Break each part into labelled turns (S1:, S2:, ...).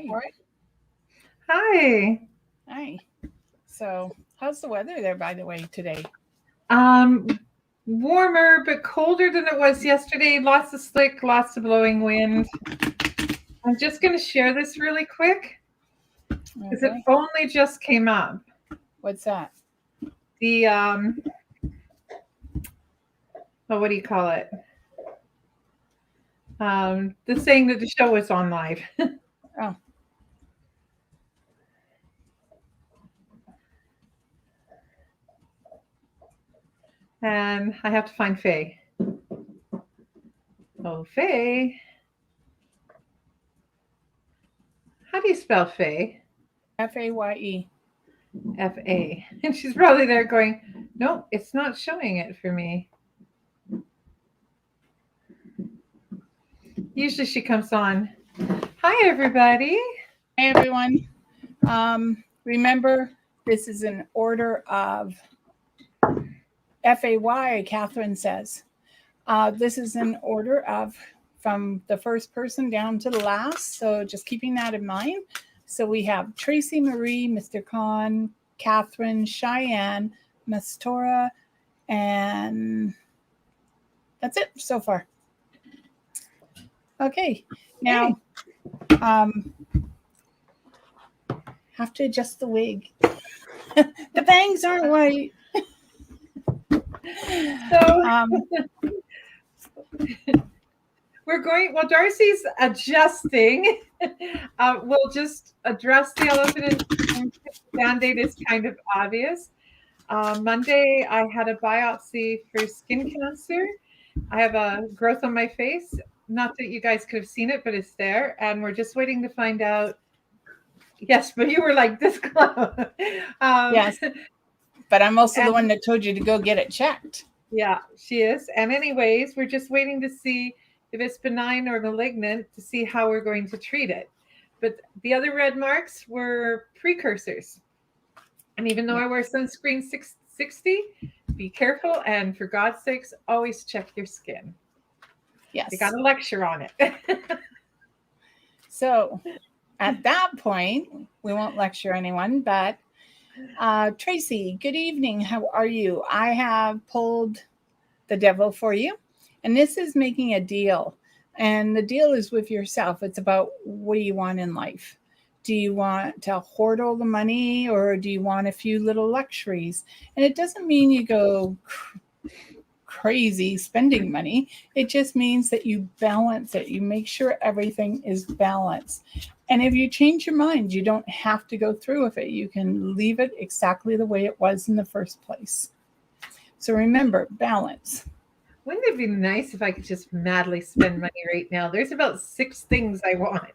S1: Hi.
S2: All right. Hi.
S1: Hi. So, how's the weather there, by the way, today?
S2: Um, Warmer but colder than it was yesterday. Lots of slick, lots of blowing wind. I'm just going to share this really quick because it
S1: Okay.
S2: only just came up.
S1: What's that?
S2: The what do you call it? The saying that the show is on live.
S1: Oh,
S2: And I have to find Faye. Oh, Faye. How do you spell Faye?
S1: Faye.
S2: F-A. And she's probably there going, no, it's not showing it for me. Usually she comes on. Hi, everybody.
S1: Hey, everyone. Remember, this is an order of FAY, Catherine says. This is an order of from the first person down to the last. So just keeping that in mind. So we have Tracy Marie, Mr. Khan, Catherine, Cheyenne, Mastora, and that's it so far. Okay, now have to adjust the wig. The bangs aren't white.
S2: So we're going, while D'Arcy's adjusting, we'll just address the elephant in Band-Aid is kind of obvious. Monday, I had a biopsy for skin cancer. I have a growth on my face. Not that you guys could have seen it, but it's there. And we're just waiting to find out. Yes, but you were like this close.
S1: Yes, but I'm also the one that told you to go get it checked.
S2: Yeah, she is. And anyways, we're just waiting to see if it's benign or malignant to see how we're going to treat it. But the other red marks were precursors. And even though I wear sunscreen 60, be careful. And for God's sakes, always check your skin.
S1: Yes.
S2: You got a lecture on it.
S1: So at that point, we won't lecture anyone, but Tracy, good evening. How are you? I have pulled the devil for you, and this is making a deal. And the deal is with yourself. It's about what do you want in life? Do you want to hoard all the money, or do you want a few little luxuries? And it doesn't mean you go crazy spending money. It just means that you balance it. You make sure everything is balanced. And if you change your mind, you don't have to go through with it. You can leave it exactly the way it was in the first place. So remember, balance.
S2: Wouldn't it be nice if I could just madly spend money right now? There's about 6 things I want.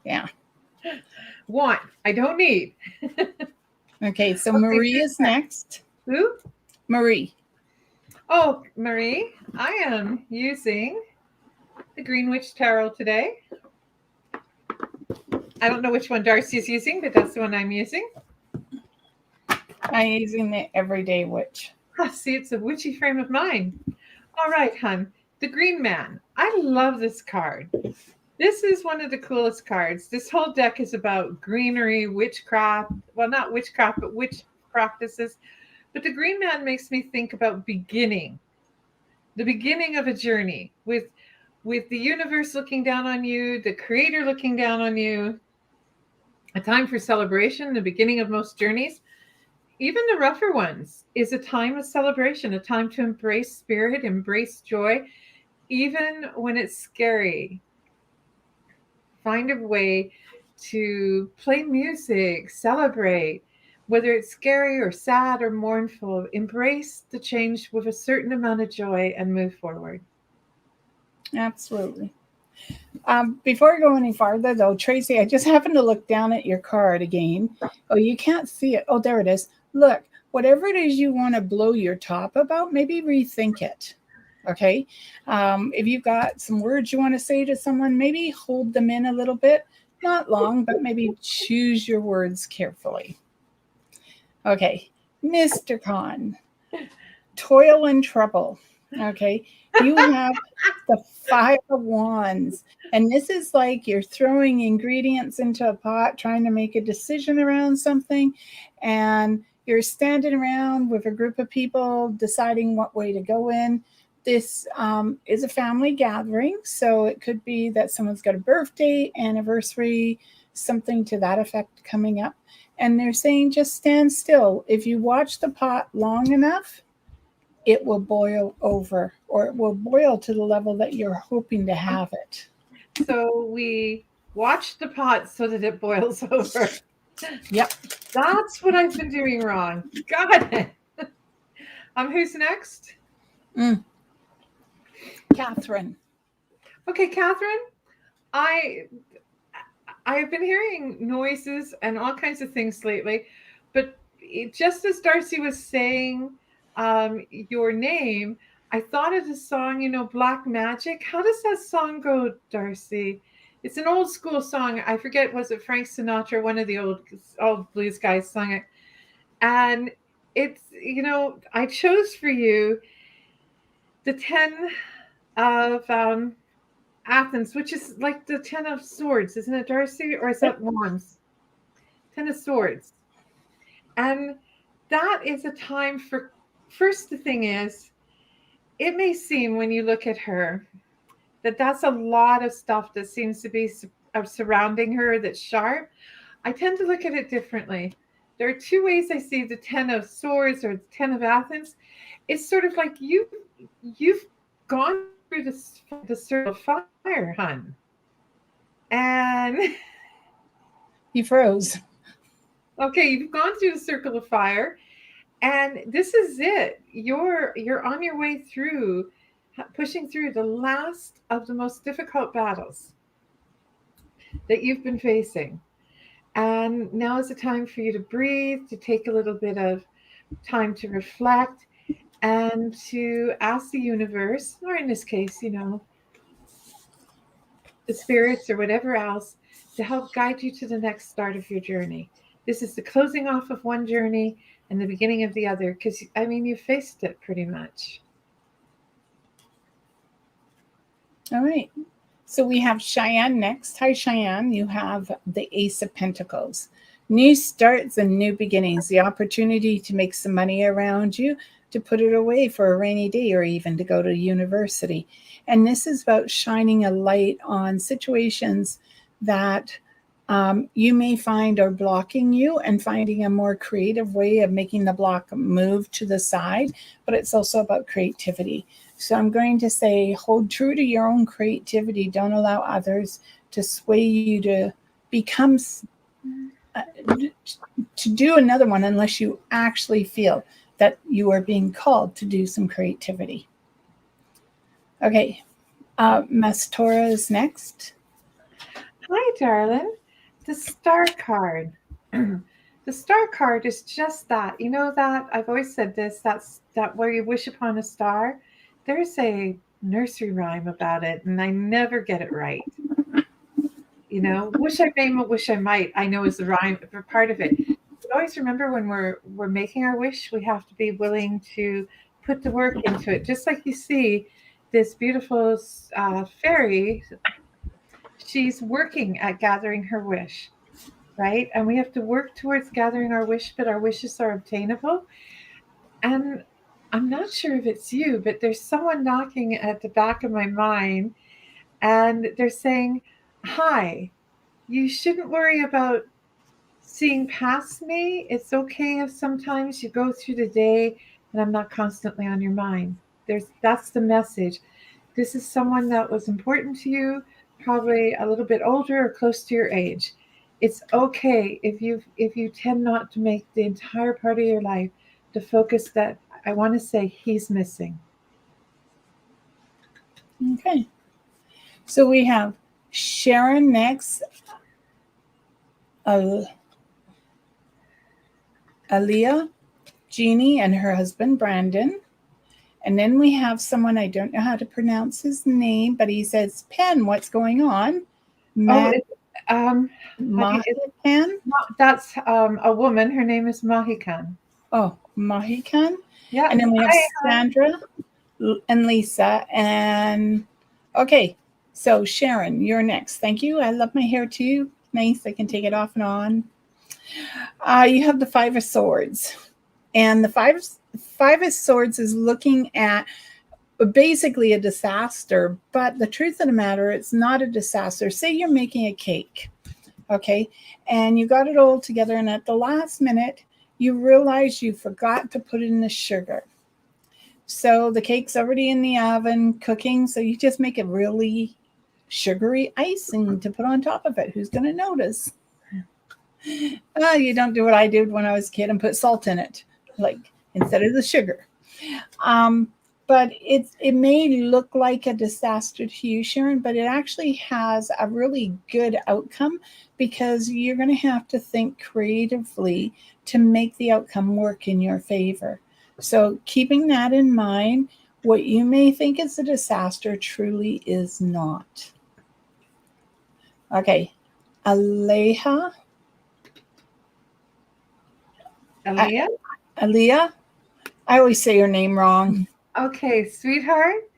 S1: Yeah.
S2: Want. I don't need.
S1: Okay, so Marie is next.
S2: Who?
S1: Marie.
S2: Oh, Marie, I am using the Green Witch Tarot today. I don't know which one D'Arcy is using, but that's the one I'm using.
S1: I'm using the Everyday Witch.
S2: See, it's a witchy frame of mind. All right, hun. The Green Man. I love this card. This is one of the coolest cards. This whole deck is about greenery, witchcraft. Well, not witchcraft, but witch practices. But the Green Man makes me think about beginning. The beginning of a journey with the universe looking down on you, the creator looking down on you. A time for celebration, the beginning of most journeys. Even the rougher ones is a time of celebration, a time to embrace spirit, embrace joy, even when it's scary. Find a way to play music, celebrate, whether it's scary or sad or mournful. Embrace the change with a certain amount of joy and move forward.
S1: Absolutely. Before I go any farther, though, Tracy, I just happened to look down at your card again. Oh, you can't see it. Oh, there it is. Look, whatever it is you want to blow your top about, maybe rethink it. Okay. If you've got some words you want to say to someone, maybe hold them in a little bit. Not long, but maybe choose your words carefully. Okay. Mr. Khan, toil and trouble. Okay. You have the Five of Wands. And this is like you're throwing ingredients into a pot, trying to make a decision around something. And you're standing around with a group of people deciding what way to go in. This is a family gathering. So it could be that someone's got a birthday, anniversary, something to that effect coming up. And they're saying just stand still. If you watch the pot long enough, it will boil over, or it will boil to the level that you're hoping to have it.
S2: So we watch the pot so that it boils over.
S1: Yep.
S2: That's what I've been doing wrong. Got it. Who's next?
S1: Catherine.
S2: Okay, Catherine. I've been hearing noises and all kinds of things lately, but just as D'Arcy was saying your name, I thought of the song, Black Magic. How does that song go, D'Arcy? It's an old school song. I forget, was it Frank Sinatra? One of the old blues guys sung it. And it's, I chose for you the 10 of Athens, which is like the 10 of swords, isn't it, D'Arcy? Or is that wands? 10 of swords. And that is a time for, first, the thing is, it may seem when you look at her that that's a lot of stuff that seems to be surrounding her that's sharp. I tend to look at it differently. There are two ways I see the 10 of swords or the 10 of Athens. It's sort of like you've gone through the circle of fire, hun. And
S1: You froze.
S2: Okay, you've gone through the circle of fire, and this is it. You're on your way through, pushing through the last of the most difficult battles that you've been facing. And now is the time for you to breathe, to take a little bit of time to reflect, and to ask the universe, or in this case, the spirits or whatever else, to help guide you to the next start of your journey. This is the closing off of one journey and the beginning of the other, because, you faced it pretty much.
S1: All right. So we have Cheyenne next. Hi, Cheyenne. You have the Ace of Pentacles. New starts and new beginnings, the opportunity to make some money around you, to put it away for a rainy day, or even to go to university. And this is about shining a light on situations that you may find are blocking you, and finding a more creative way of making the block move to the side. But it's also about creativity. So I'm going to say, hold true to your own creativity. Don't allow others to sway you to become, to do another one, unless you actually feel that you are being called to do some creativity. Okay, Mastora is next.
S2: Hi, darling. The Star card. The Star card is just that. You know that I've always said this. That's that where you wish upon a star. There's a nursery rhyme about it, and I never get it right. Wish I may, wish I might. I know is the rhyme part of it. But always remember, when we're making our wish, we have to be willing to put the work into it. Just like you see this beautiful fairy. She's working at gathering her wish, right? And we have to work towards gathering our wish, but our wishes are obtainable. And I'm not sure if it's you, but there's someone knocking at the back of my mind, and they're saying, hi, you shouldn't worry about seeing past me. It's okay if sometimes you go through the day and I'm not constantly on your mind. That's the message. This is someone that was important to you, probably a little bit older or close to your age. It's okay if you tend not to make the entire part of your life the focus that, I want to say, he's missing.
S1: Okay. So we have Sharon next. Aaliyah, Jeannie, and her husband, Brandon. And then we have someone, I don't know how to pronounce his name, but he says, Pen, what's going on? Mahikan?
S2: That's a woman. Her name is Mahikan.
S1: Oh, Mahikan?
S2: Yeah.
S1: And then we have Sandra, and Lisa. And okay, so Sharon, you're next. Thank you. I love my hair too. Nice. I can take it off and on. You have the Five of Swords. And the Five of Swords is looking at basically a disaster, but the truth of the matter, it's not a disaster. Say you're making a cake, okay, and you got it all together, and at the last minute, you realize you forgot to put in the sugar. So the cake's already in the oven cooking, so you just make a really sugary icing to put on top of it. Who's going to notice? You don't do what I did when I was a kid and put salt in it, like instead of the sugar. But it may look like a disaster to you, Sharon, but it actually has a really good outcome because you're going to have to think creatively to make the outcome work in your favor. So keeping that in mind, what you may think is a disaster truly is not. Okay, Aleha. Aaliyah? I always say your name wrong.
S2: Okay, sweetheart.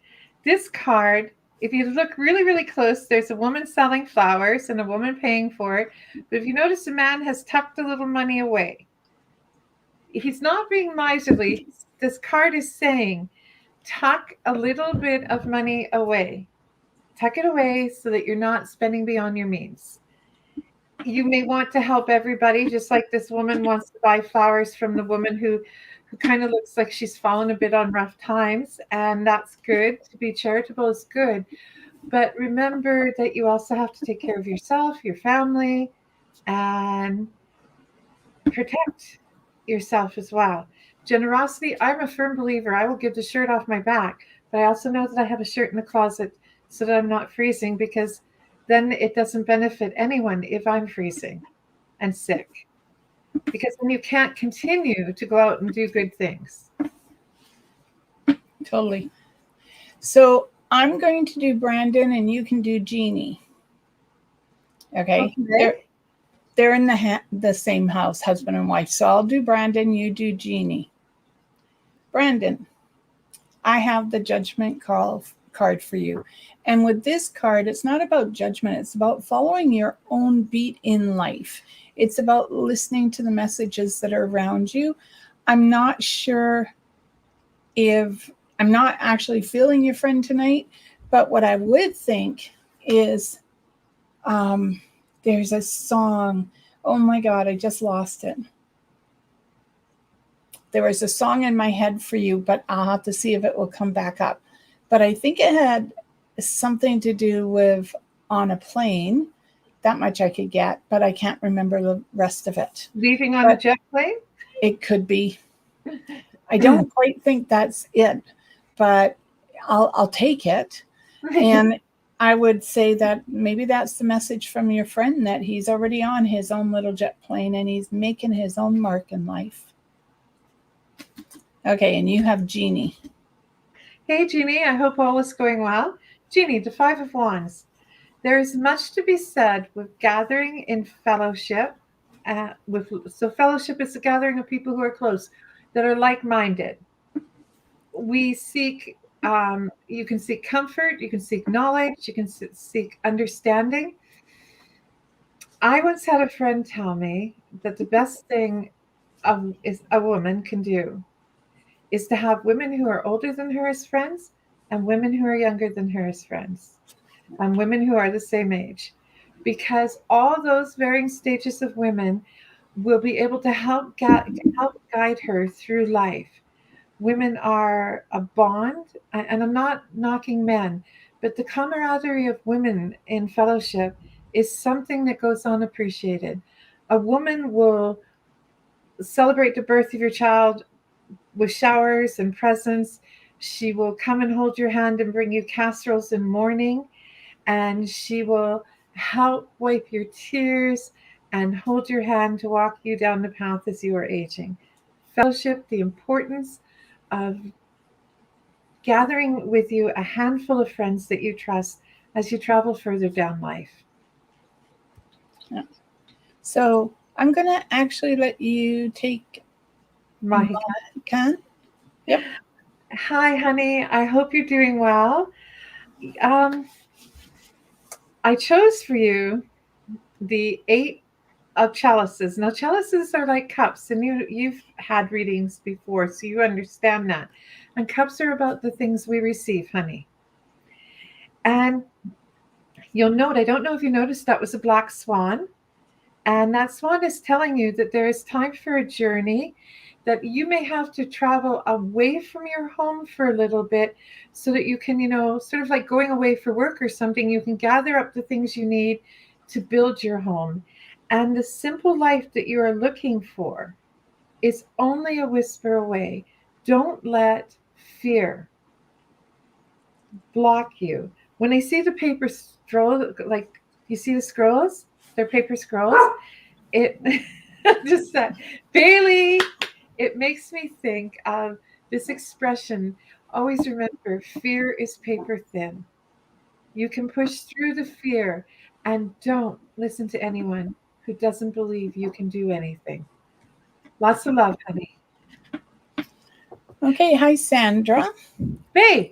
S2: This card, if you look really, really close, there's a woman selling flowers and a woman paying for it. But if you notice, the man has tucked a little money away. He's not being miserly. This card is saying, tuck a little bit of money away. Tuck it away so that you're not spending beyond your means. You may want to help everybody, just like this woman wants to buy flowers from the woman who kind of looks like she's fallen a bit on rough times, and that's good. To be charitable is good. But remember that you also have to take care of yourself, your family, and protect yourself as well. Generosity, I'm a firm believer. I will give the shirt off my back, but I also know that I have a shirt in the closet so that I'm not freezing, because then it doesn't benefit anyone if I'm freezing and sick, because then you can't continue to go out and do good things.
S1: Totally. So I'm going to do Brandon and you can do Jeannie. Okay. They're in the same house, husband and wife. So I'll do Brandon, you do Jeannie. Brandon, I have the Judgment card for you. And with this card, it's not about judgment. It's about following your own beat in life. It's about listening to the messages that are around you. I'm not sure if I'm not actually feeling your friend tonight, but what I would think is there's a song. Oh my God, I just lost it. There was a song in my head for you, but I'll have to see if it will come back up. But I think it had something to do with on a plane. That much I could get, but I can't remember the rest of it.
S2: Leaving on a jet plane?
S1: It could be. I don't quite think that's it, but I'll take it. And I would say that maybe that's the message from your friend, that he's already on his own little jet plane and he's making his own mark in life. Okay, and you have Jeannie.
S2: Hey, Jeannie, I hope all is going well. Jeannie, the Five of Wands. There is much to be said with gathering in fellowship. So fellowship is a gathering of people who are close, that are like-minded. We seek, you can seek comfort, you can seek knowledge, you can seek understanding. I once had a friend tell me that the best thing a woman can do is to have women who are older than her as friends, and women who are younger than her as friends, and women who are the same age, because all those varying stages of women will be able to help guide her through life. Women are a bond, and I'm not knocking men, but the camaraderie of women in fellowship is something that goes unappreciated. A woman will celebrate the birth of your child with showers and presents. She will come and hold your hand and bring you casseroles in mourning, and she will help wipe your tears and hold your hand to walk you down the path as you are aging. Fellowship, the importance of gathering with you a handful of friends that you trust as you travel further down life.
S1: Yeah. So I'm going to actually let you take my can. Yep.
S2: Hi, honey. I hope you're doing well. I chose for you the Eight of Chalices. Now, chalices are like cups, and you've had readings before, so you understand that. And cups are about the things we receive, honey. And you'll note, I don't know if you noticed, that was a black swan. And that swan is telling you that there is time for a journey, that you may have to travel away from your home for a little bit so that you can, sort of like going away for work or something, you can gather up the things you need to build your home. And the simple life that you are looking for is only a whisper away. Don't let fear block you. When I see the paper scroll, like you see the scrolls, they're paper scrolls, it just that Bailey, it makes me think of this expression. Always remember, fear is paper thin. You can push through the fear, and don't listen to anyone who doesn't believe you can do anything. Lots of love, honey.
S1: Okay, hi, Sandra.
S2: Hey.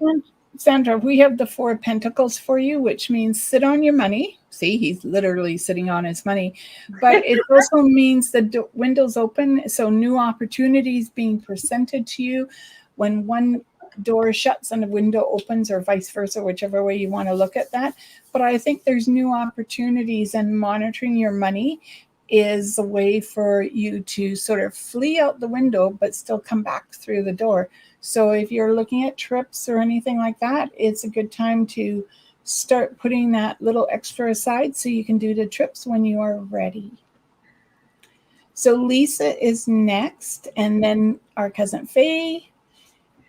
S1: Sandra, we have the Four of Pentacles for you, which means sit on your money. See, he's literally sitting on his money. But it also means the window's open, so new opportunities being presented to you. When one door shuts and a window opens, or vice versa, whichever way you want to look at that. But I think there's new opportunities, and monitoring your money is a way for you to sort of flee out the window but still come back through the door. So if you're looking at trips or anything like that, it's a good time to start putting that little extra aside so you can do the trips when you are ready. So Lisa is next, and then our cousin Faye,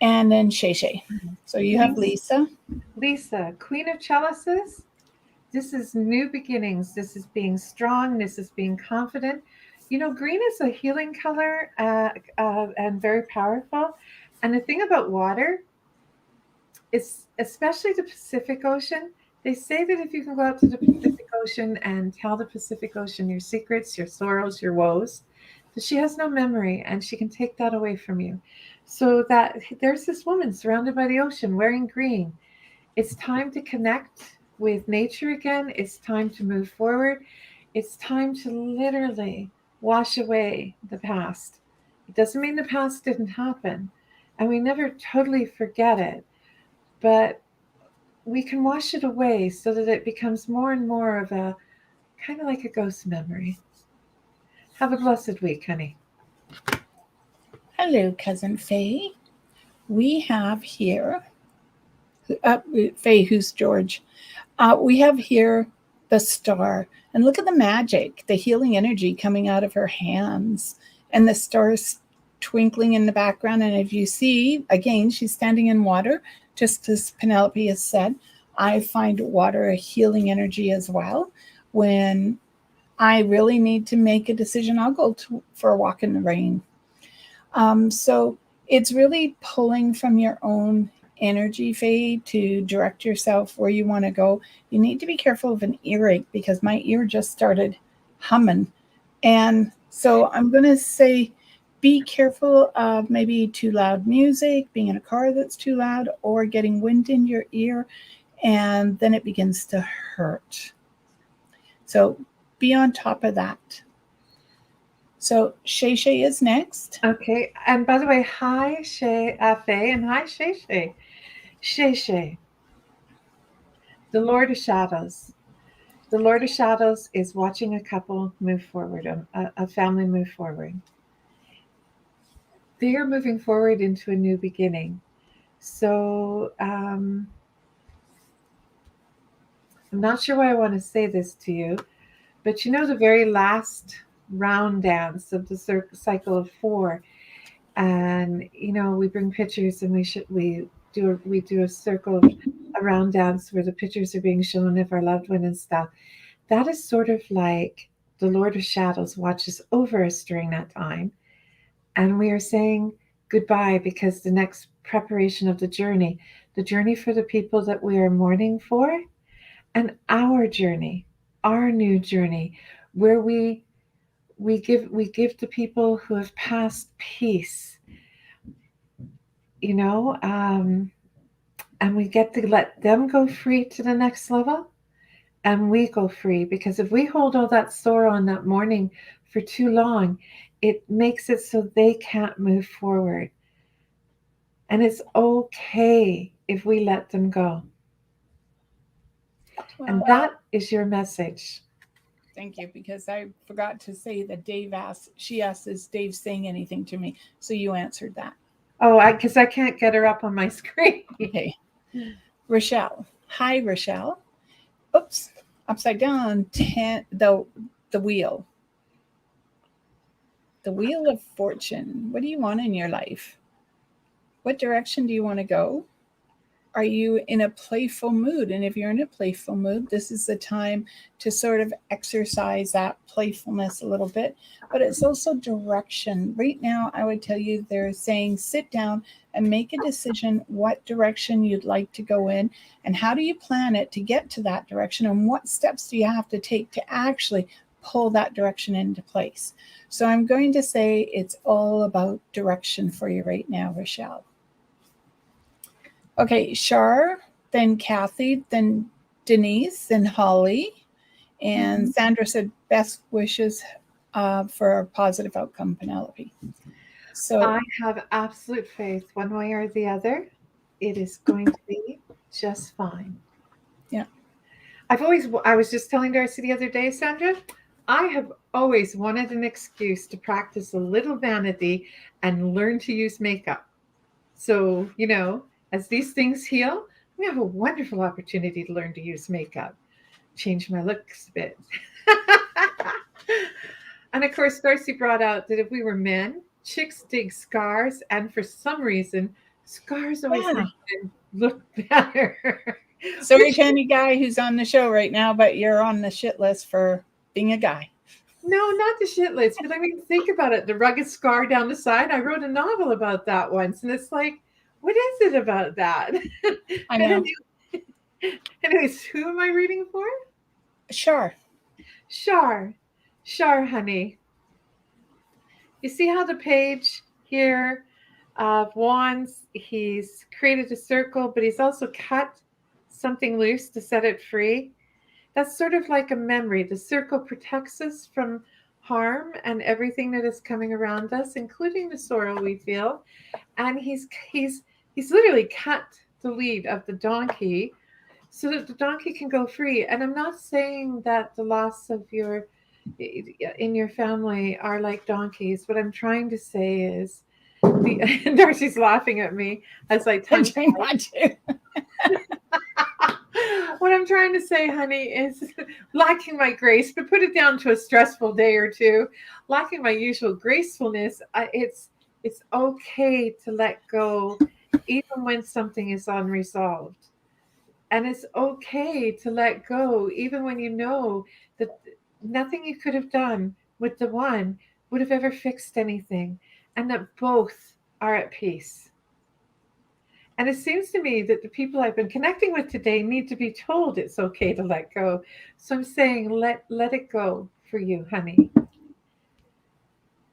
S1: and then Shay Shay. So you have Lisa.
S2: Lisa, Queen of Chalices. This is new beginnings. This is being strong. This is being confident. Green is a healing color and very powerful. And the thing about water is, especially the Pacific Ocean, they say that if you can go out to the Pacific Ocean and tell the Pacific Ocean your secrets, your sorrows, your woes, that she has no memory and she can take that away from you. So that there's this woman surrounded by the ocean wearing green. It's time to connect with nature again. It's time to move forward. It's time to literally wash away the past. It doesn't mean the past didn't happen, and we never totally forget it, but we can wash it away so that it becomes more and more of a kind of like a ghost memory. Have a blessed week, honey.
S1: Hello, cousin Faye. We have here Faye, who's George. We have here the star, and look at the magic, the healing energy coming out of her hands, and the stars twinkling in the background. And if you see, again, she's standing in water, just as Penelope has said. I find water a healing energy as well. When I really need to make a decision, I'll go for a walk in the rain. So it's really pulling from your own energy, Faye, to direct yourself where you want to go. You need to be careful of an earache, because my ear just started humming. And so I'm going to say, be careful of maybe too loud music, being in a car that's too loud, or getting wind in your ear, and then it begins to hurt. So be on top of that. So Shay Shay is next.
S2: Okay, and by the way, hi Faye, and hi Shay Shay. Shay Shay, the Lord of Shadows. The Lord of Shadows is watching a couple move forward, a family move forward. They are moving forward into a new beginning. So I'm not sure why I want to say this to you, but the very last round dance of the cycle of 4, and we bring pictures, and we do a circle, a round dance where the pictures are being shown of our loved one and stuff. That is sort of like the Lord of Shadows watches over us during that time, and we are saying goodbye, because the next preparation of the journey for the people that we are mourning for, and our journey, our new journey, where we give the people who have passed peace. and we get to let them go free to the next level, and we go free. Because if we hold all that sorrow on that morning for too long, it makes it so they can't move forward. And it's okay if we let them go. And that is your message.
S1: Thank you, because I forgot to say that she asked, is Dave saying anything to me? So you answered that.
S2: Oh, because I can't get her up on my screen.
S1: Okay. Rochelle. Hi, Rochelle. Oops. Upside down. The wheel. The wheel of fortune. What do you want in your life? What direction do you want to go? Are you in a playful mood? And if you're in a playful mood, this is the time to sort of exercise that playfulness a little bit. But it's also direction. Right now, I would tell you they're saying sit down and make a decision what direction you'd like to go in, and how do you plan it to get to that direction, and what steps do you have to take to actually pull that direction into place. So I'm going to say it's all about direction for you right now, Rochelle. Okay, Shar, then Kathy, then Denise, then Holly. And Sandra said best wishes for a positive outcome, Penelope. So
S2: I have absolute faith, one way or the other, it is going to be just fine.
S1: Yeah.
S2: I was just telling D'Arcy the other day, Sandra, I have always wanted an excuse to practice a little vanity and learn to use makeup. So, as these things heal, we have a wonderful opportunity to learn to use makeup, change my looks a bit. And of course, D'Arcy brought out that if we were men, chicks dig scars, and for some reason, scars always make them look better.
S1: Sorry to any guy who's on the show right now, but you're on the shit list for being a guy.
S2: No, not the shit list, but I mean, think about it. The rugged scar down the side. I wrote a novel about that once, and it's like, what is it about that?
S1: I know.
S2: Anyways, who am I reading for?
S1: Shar,
S2: honey. You see how the page here of wands, he's created a circle, but he's also cut something loose to set it free. That's sort of like a memory. The circle protects us from harm and everything that is coming around us, including the sorrow we feel. And he's literally cut the lead of the donkey so that the donkey can go free. And I'm not saying that the loss of in your family are like donkeys. What I'm trying to say is, D'Arcy's laughing at me as I tongue tie. What I'm trying to say, honey, is lacking my grace, but put it down to a stressful day or two. Lacking my usual gracefulness, it's okay to let go even when something is unresolved. And it's okay to let go even when you know that nothing you could have done with the one would have ever fixed anything, and that both are at peace. And it seems to me that the people I've been connecting with today need to be told it's okay to let go. So I'm saying let it go for you, honey.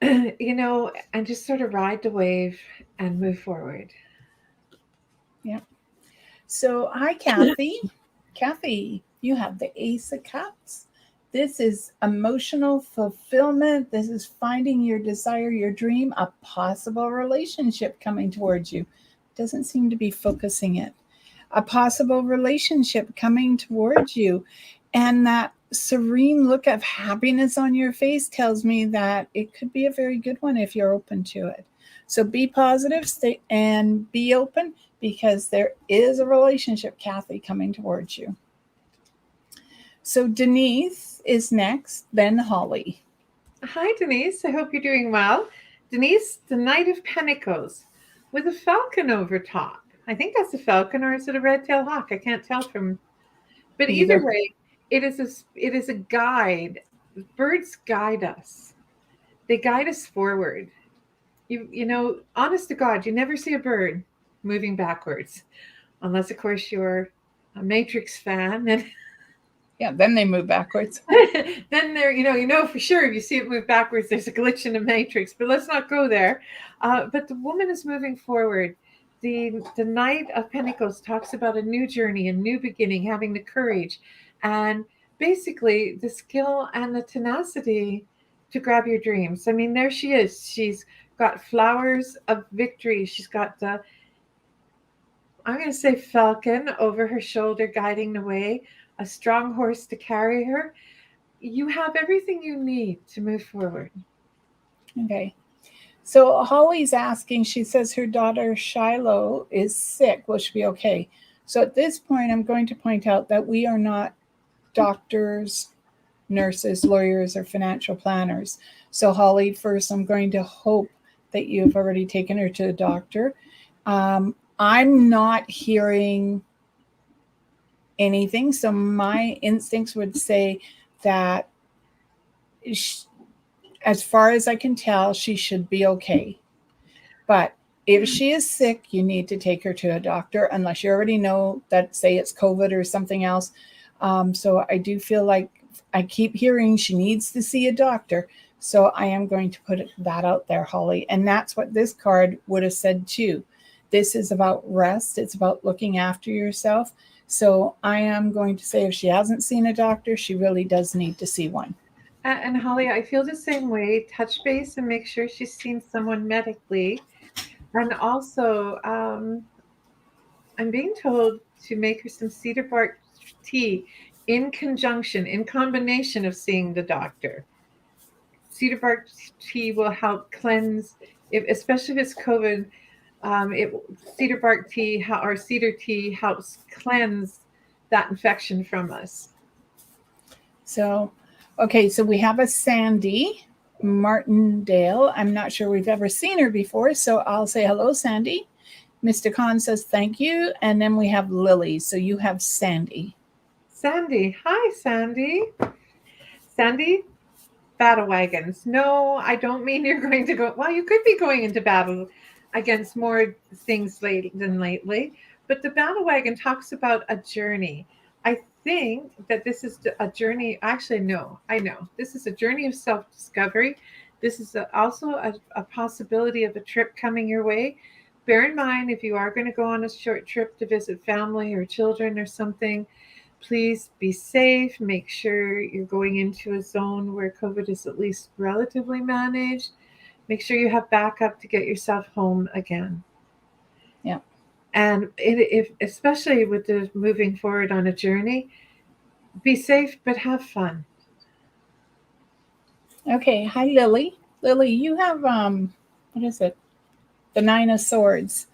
S2: And just sort of ride the wave and move forward.
S1: Yeah. So hi, Kathy. Kathy, you have the Ace of Cups. This is emotional fulfillment. This is finding your desire, your dream, a possible relationship coming towards you. Doesn't seem to be focusing it. A possible relationship coming towards you. And that serene look of happiness on your face tells me that it could be a very good one if you're open to it. So be positive, stay and be open, because there is a relationship, Kathy, coming towards you. So Denise is next, then Holly.
S2: Hi, Denise. I hope you're doing well. Denise, the Knight of Pentacles with a falcon over top. I think that's a falcon, or is it a red-tailed hawk? I can't tell from. But either way, it is a guide. Birds guide us. They guide us forward. You know, honest to God, you never see a bird moving backwards, unless, of course, you're a Matrix fan. And
S1: yeah, then they move backwards.
S2: Then there, you know for sure if you see it move backwards, there's a glitch in the Matrix. But let's not go there. But the woman is moving forward. the Knight of Pentacles talks about a new journey, a new beginning, having the courage, and basically the skill and the tenacity to grab your dreams. I mean, there she is. She's got flowers of victory. She's got the, I'm going to say, falcon over her shoulder guiding the way, a strong horse to carry her. You have everything you need to move forward.
S1: Okay. So Holly's asking, she says her daughter Shiloh is sick. Will she be okay? So at this point, I'm going to point out that we are not doctors, nurses, lawyers, or financial planners. So Holly, first, I'm going to hope that you've already taken her to the doctor. I'm not hearing anything. So my instincts would say that as far as I can tell, she should be okay. But if she is sick, you need to take her to a doctor, unless you already know that, say, it's COVID or something else. So I do feel like I keep hearing she needs to see a doctor. So I am going to put that out there, Holly. And that's what this card would have said too. This is about rest. It's about looking after yourself. So I am going to say if she hasn't seen a doctor, she really does need to see one.
S2: And Holly, I feel the same way. Touch base and make sure she's seen someone medically. And also, I'm being told to make her some cedar bark tea in combination of seeing the doctor. Cedar bark tea will help cleanse, especially if it's COVID. Cedar bark tea or cedar tea helps cleanse that infection from us.
S1: So, okay, so we have a Sandy Martindale. I'm not sure we've ever seen her before, so I'll say hello, Sandy. Mr. Khan says thank you. And then we have Lily. So you have Sandy.
S2: Sandy. Hi, Sandy. Sandy, battle wagons. No, I don't mean you're going to go. Well, you could be going into battle against more things than lately. But the battle wagon talks about a journey. I think that this is a journey. Actually, no, I know. This is a journey of self-discovery. This is also a possibility of a trip coming your way. Bear in mind, if you are going to go on a short trip to visit family or children or something, please be safe. Make sure you're going into a zone where COVID is at least relatively managed. Make sure you have backup to get yourself home again.
S1: Yeah.
S2: And especially with the moving forward on a journey, be safe, but have fun.
S1: Okay. Hi, Lily. Lily, you have, what is it? The Nine of Swords.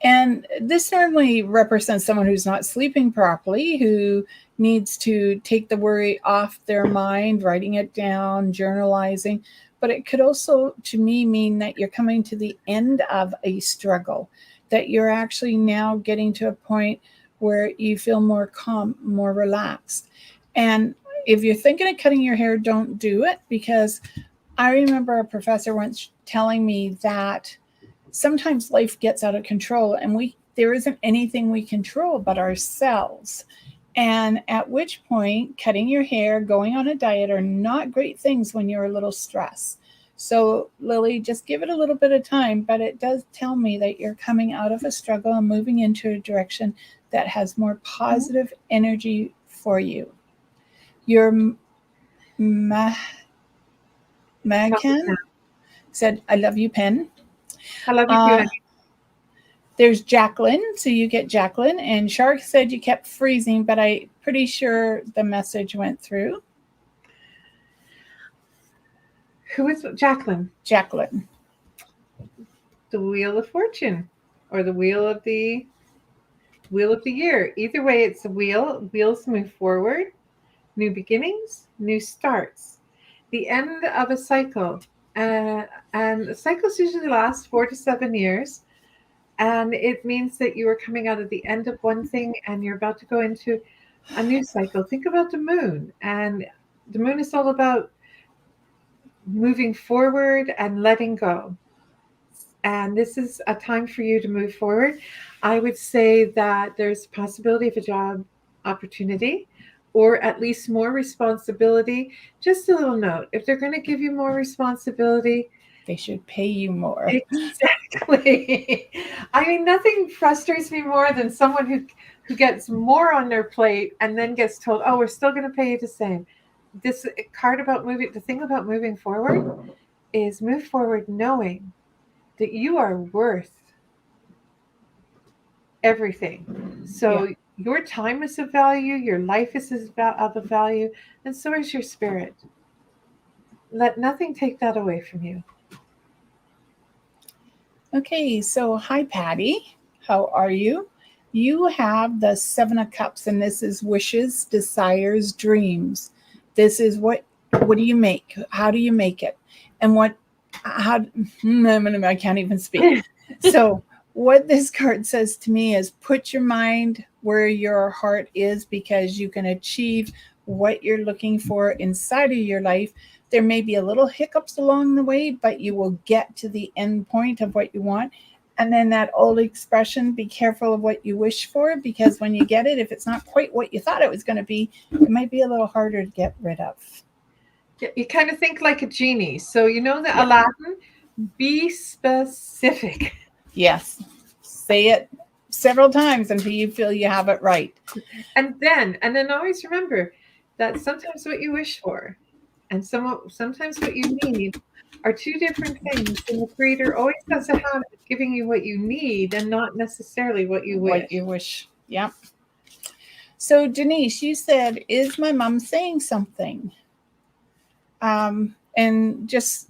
S1: And this certainly represents someone who's not sleeping properly, who needs to take the worry off their mind, writing it down, journalizing. But it could also, to me, mean that you're coming to the end of a struggle, that you're actually now getting to a point where you feel more calm, more relaxed. And if you're thinking of cutting your hair, don't do it, because I remember a professor once telling me that sometimes life gets out of control and there isn't anything we control but ourselves. And at which point, cutting your hair, going on a diet are not great things when you're a little stressed. So Lily, just give it a little bit of time, but it does tell me that you're coming out of a struggle and moving into a direction that has more positive energy for you. Your Magcan said, I love you, Pen.
S2: I love you too.
S1: There's Jacqueline, so you get Jacqueline. And Shark said you kept freezing, but I'm pretty sure the message went through.
S2: Who is Jacqueline?
S1: Jacqueline.
S2: The Wheel of Fortune, or the Wheel of the Year. Either way, it's a wheel. Wheels move forward, new beginnings, new starts, the end of a cycle. And the cycles usually last 4 to 7 years. And it means that you are coming out of the end of one thing and you're about to go into a new cycle. Think about the moon. And the moon is all about moving forward and letting go. And this is a time for you to move forward. I would say that there's a possibility of a job opportunity, or at least more responsibility. Just a little note, if they're going to give you more responsibility,
S1: they should pay you more.
S2: Exactly. I mean, nothing frustrates me more than someone who gets more on their plate and then gets told, "Oh, we're still going to pay you the same." This card about moving, the thing about moving forward is move forward knowing that you are worth everything. So your time is of value, your life is of value, and so is your spirit. Let nothing take that away from you.
S1: Okay, so hi, Patty. How are you? You have the Seven of Cups, and this is wishes, desires, dreams. This is what do you make? How do you make it? And I can't even speak. So what this card says to me is put your mind where your heart is, because you can achieve what you're looking for inside of your life. There may be a little hiccups along the way, but you will get to the end point of what you want. And then that old expression, be careful of what you wish for, because when you get it, if it's not quite what you thought it was going to be, it might be a little harder to get rid of.
S2: You kind of think like a genie. So you know the Aladdin, be specific.
S1: Yes. Say it several times until you feel you have it right.
S2: And then always remember that sometimes what you wish for and sometimes what you need are two different things. And the Creator always has a habit of giving you what you need and not necessarily what you wish.
S1: Yeah. So Denise, you said, is my mom saying something? And just,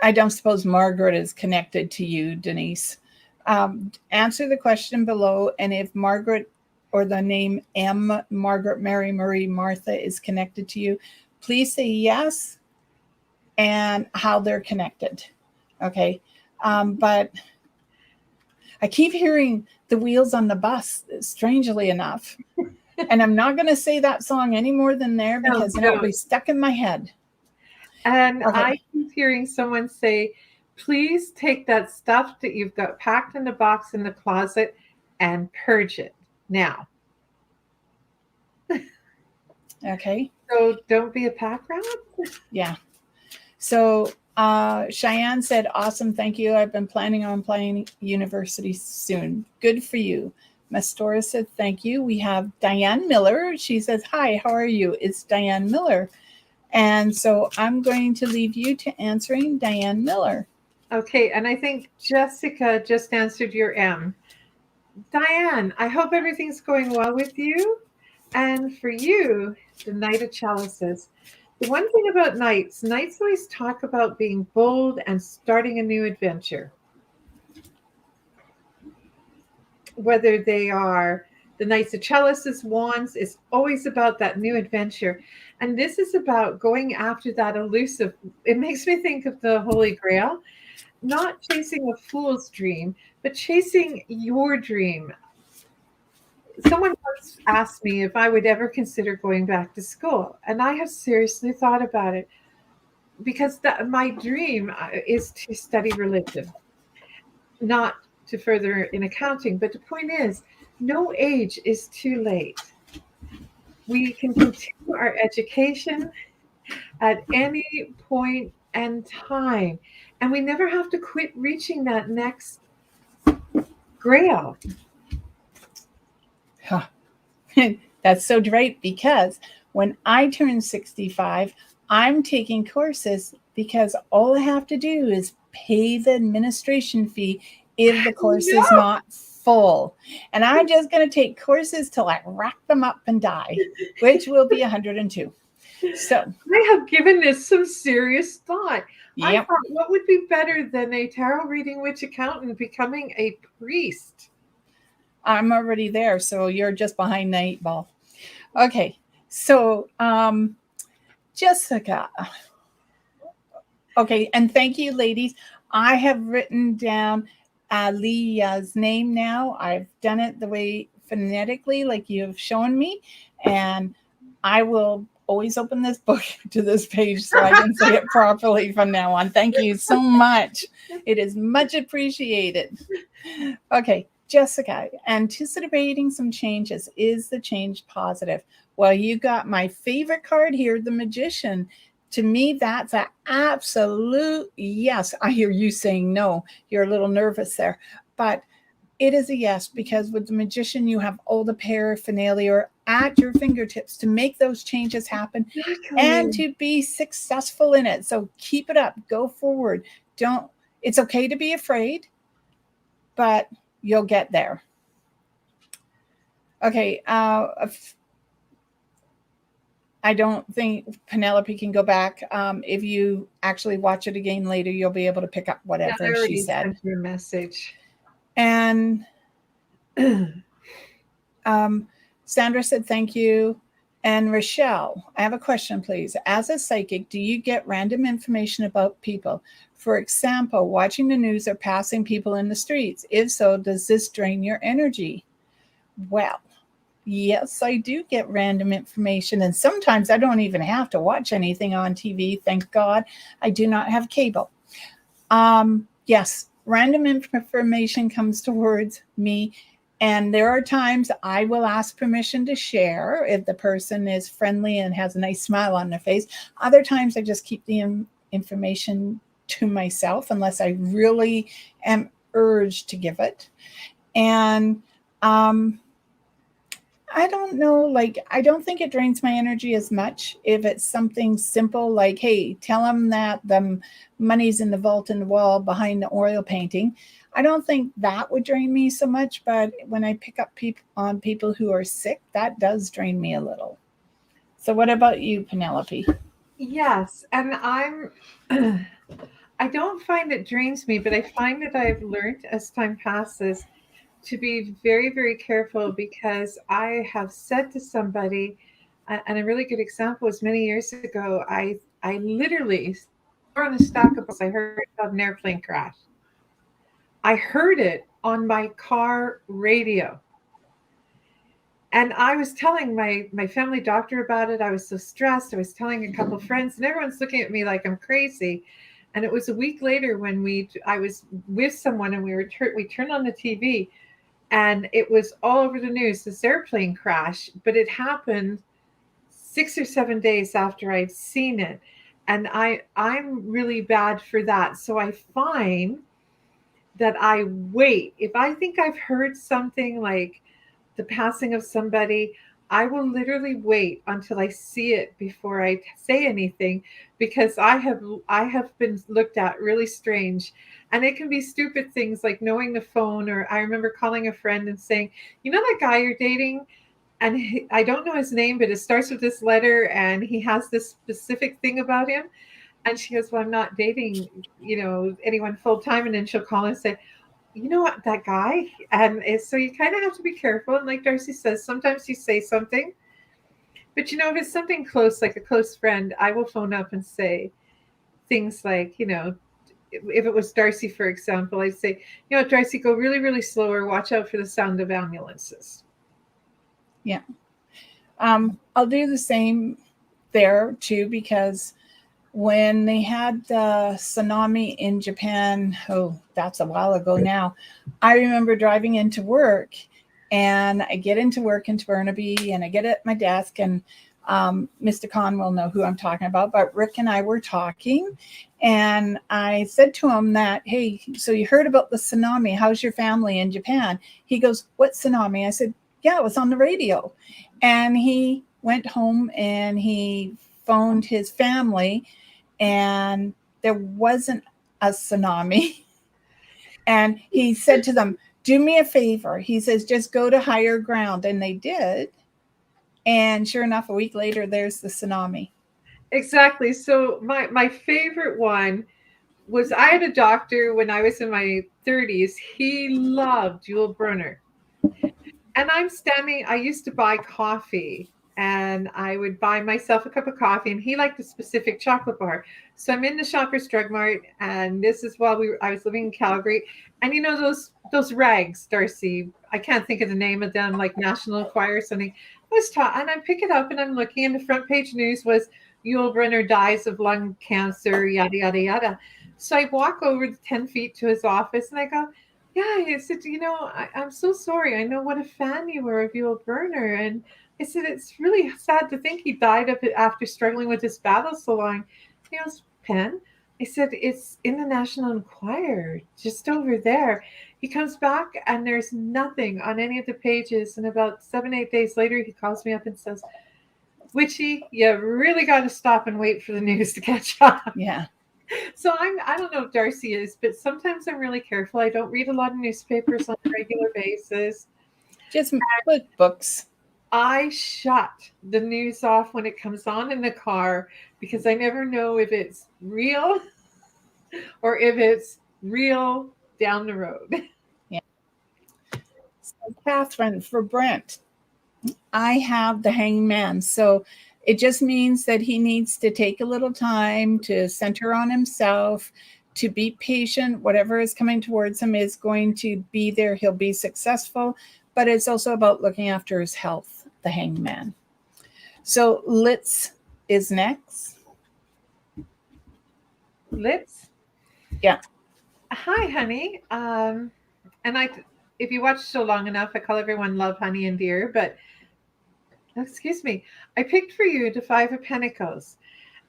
S1: I don't suppose Margaret is connected to you, Denise. Answer the question below, and if Margaret or the name M, Margaret, Mary, Marie, Martha is connected to you, please say yes and how they're connected. Okay. But I keep hearing the wheels on the bus, strangely enough. And I'm not going to say that song any more than there, because it'll be stuck in my head.
S2: And I keep hearing someone say, please take that stuff that you've got packed in the box in the closet and purge it now.
S1: Okay.
S2: So don't be a pack rat?
S1: Yeah. So Cheyenne said, awesome, thank you. I've been planning on playing university soon. Good for you. Mastora said, thank you. We have Diane Miller. She says, hi, how are you? It's Diane Miller. And so I'm going to leave you to answering Diane Miller.
S2: Okay, and I think Jessica just answered your M. Diane, I hope everything's going well with you. And for you, the Knight of Chalices. The one thing about knights always talk about being bold and starting a new adventure. Whether they are the Knights of Chalices, Wands, it's always about that new adventure. And this is about going after that elusive. It makes me think of the Holy Grail, not chasing a fool's dream, but chasing your dream. Someone once asked me if I would ever consider going back to school, and I have seriously thought about it, because my dream is to study religion, not to further in accounting. But the point is, no age is too late. We can continue our education at any point and time, and we never have to quit reaching that next grail.
S1: Huh. That's so great, because when I turn 65, I'm taking courses because all I have to do is pay the administration fee if the course is not full. And I'm just going to take courses till I rack them up and die, which will be 102. So
S2: I have given this some serious thought.
S1: Yep.
S2: I thought, what would be better than a tarot reading witch accountant becoming a priest?
S1: I'm already there, so you're just behind the 8 ball. Okay, so Jessica. Okay, and thank you, ladies. I have written down Aliya's name now. I've done it the way phonetically, like you've shown me, and I will always open this book to this page so I can say it properly from now on. Thank you so much. It is much appreciated. Okay. Jessica, anticipating some changes. Is the change positive? Well, you got my favorite card here, the Magician. To me, that's an absolute yes. I hear you saying no. You're a little nervous there, but it is a yes, because with the magician, you have all the paraphernalia at your fingertips to make those changes happen and to be successful in it. So keep it up. Go forward. It's okay to be afraid, but you'll get there. Okay. I don't think Penelope can go back. If you actually watch it again later, you'll be able to pick up whatever she said.
S2: Sent you a message.
S1: And Sandra said, thank you. And Rochelle, I have a question, please. As a psychic, do you get random information about people? For example, watching the news or passing people in the streets? If so, does this drain your energy? Well, yes, I do get random information. And sometimes I don't even have to watch anything on TV. Thank God I do not have cable. Yes, random information comes towards me. And there are times I will ask permission to share if the person is friendly and has a nice smile on their face. Other times I just keep the information to myself unless I really am urged to give it. And I don't know, like, I don't think it drains my energy as much if it's something simple like, hey, tell them that the money's in the vault in the wall behind the oil painting. I don't think that would drain me so much, but when I pick up on people who are sick, that does drain me a little. So what about you, Penelope?
S2: Yes, and I don't find it drains me, but I find that I've learned as time passes to be very, very careful, because I have said to somebody, and a really good example was many years ago, I literally on a stack of books, I heard about an airplane crash. I heard it on my car radio. And I was telling my family doctor about it. I was so stressed. I was telling a couple of friends, and everyone's looking at me like I'm crazy. And it was a week later when I was with someone, and we turned on the TV, and it was all over the news, this airplane crash, but it happened 6 or 7 days after I'd seen it. And I'm really bad for that. So I find that I wait. If I think I've heard something like the passing of somebody, I will literally wait until I see it before I say anything, because I have been looked at really strange. And it can be stupid things like knowing the phone, or I remember calling a friend and saying, you know that guy you're dating? And I don't know his name, but it starts with this letter, and he has this specific thing about him. And she goes, well, I'm not dating, anyone full time. And then she'll call and say, you know what, that guy. And so you kind of have to be careful. And like D'Arcy says, sometimes you say something, but if it's something close, like a close friend, I will phone up and say things like, if it was D'Arcy, for example, I'd say, D'Arcy, go really, really slow, or watch out for the sound of ambulances.
S1: Yeah. I'll do the same there too, because when they had the tsunami in Japan, that's a while ago now, I remember driving into work, and I get into work into Burnaby, and I get at my desk, and Mr. Khan will know who I'm talking about, but Rick and I were talking, and I said to him that, hey, so you heard about the tsunami, how's your family in Japan? He goes, what tsunami? I said, yeah, it was on the radio. And he went home and he phoned his family, and there wasn't a tsunami. And he said to them, do me a favor. He says, just go to higher ground. And they did. And sure enough, a week later, there's the tsunami.
S2: Exactly. So my favorite one was, I had a doctor when I was in my 30s. He loved Yul Brynner. And I used to buy coffee, and I would buy myself a cup of coffee, and he liked a specific chocolate bar. So I'm in the Shoppers Drug Mart, and this is while I was living in Calgary. And those rags, D'Arcy, I can't think of the name of them, like National Enquirer or something. I was taught, and I pick it up, and I'm looking, and the front page news was Yul Brynner dies of lung cancer, yada, yada, yada. So I walk over 10 feet to his office, and I go, yeah, he said, I'm so sorry. I know what a fan you were of Yul Brynner, and I said, it's really sad to think he died of it after struggling with this battle so long. He goes, Pen? I said, it's in the National Enquirer, just over there. He comes back and there's nothing on any of the pages. And about 7-8 days later, he calls me up and says, Witchy, you really got to stop and wait for the news to catch up.
S1: Yeah.
S2: So I don't know if D'Arcy is, but sometimes I'm really careful. I don't read a lot of newspapers on a regular basis.
S1: Just put books.
S2: I shut the news off when it comes on in the car because I never know if it's real or if it's real down the road.
S1: Yeah. So Catherine, for Brent, I have the Hangman. So it just means that he needs to take a little time to center on himself, to be patient. Whatever is coming towards him is going to be there. He'll be successful, but it's also about looking after his health, the Hangman. So Litz is next.
S2: Litz?
S1: Yeah.
S2: Hi, honey. And if you watch the show long enough, I call everyone Love, Honey, and Dear, but excuse me, I picked for you the Five of Pentacles.